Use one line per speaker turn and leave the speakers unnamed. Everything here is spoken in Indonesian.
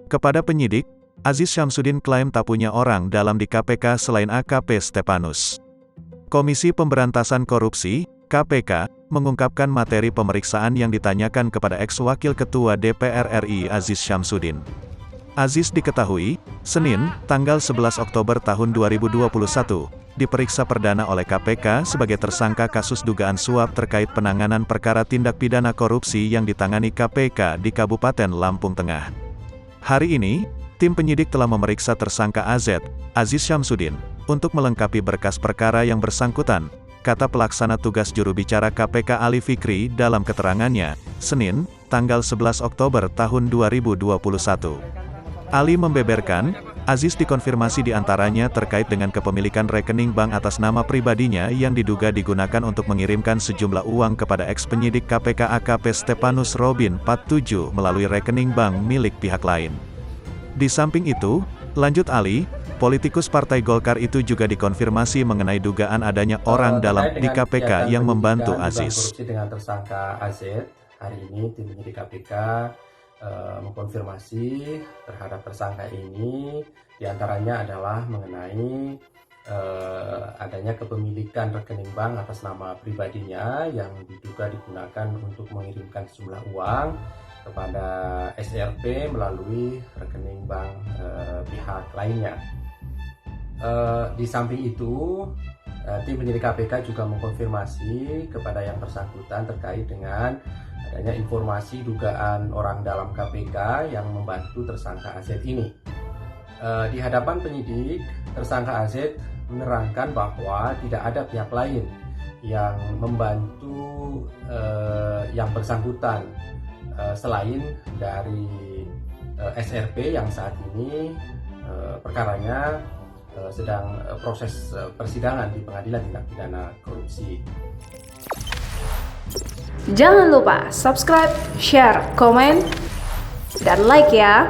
Kepada penyidik, Aziz Syamsuddin klaim tak punya orang dalam di KPK selain AKP Stepanus. Komisi Pemberantasan Korupsi, KPK, mengungkapkan materi pemeriksaan yang ditanyakan kepada ex-wakil Ketua DPR RI Aziz Syamsuddin. Aziz diketahui, Senin, tanggal 11 Oktober tahun 2021, diperiksa perdana oleh KPK sebagai tersangka kasus dugaan suap terkait penanganan perkara tindak pidana korupsi yang ditangani KPK di Kabupaten Lampung Tengah. Hari ini, tim penyidik telah memeriksa tersangka AZ, Aziz Syamsuddin, untuk melengkapi berkas perkara yang bersangkutan, kata pelaksana tugas juru bicara KPK Ali Fikri dalam keterangannya, Senin, tanggal 11 Oktober tahun 2021. Ali membeberkan, Aziz dikonfirmasi diantaranya terkait dengan kepemilikan rekening bank atas nama pribadinya yang diduga digunakan untuk mengirimkan sejumlah uang kepada ex-penyidik KPK AKP Stepanus Robin 47 melalui rekening bank milik pihak lain. Di samping itu, lanjut Ali, politikus Partai Golkar itu juga dikonfirmasi mengenai dugaan adanya orang dalam di KPK yang membantu Aziz.
Dengan tersangka AZ, hari ini tim penyidik KPK mengkonfirmasi terhadap tersangka ini, diantaranya adalah mengenai adanya kepemilikan rekening bank atas nama pribadinya yang diduga digunakan untuk mengirimkan sejumlah uang kepada SRP melalui rekening bank pihak lainnya. Di samping itu, tim penyidik KPK juga mengkonfirmasi kepada yang bersangkutan terkait dengan adanya informasi dugaan orang dalam KPK yang membantu tersangka AZ ini. Di hadapan penyidik, tersangka AZ menerangkan bahwa tidak ada pihak lain yang membantu yang bersangkutan selain dari SRP yang saat ini perkaranya sedang proses persidangan di Pengadilan Tindak Pidana Korupsi.
Jangan lupa subscribe, share, komen, dan like ya!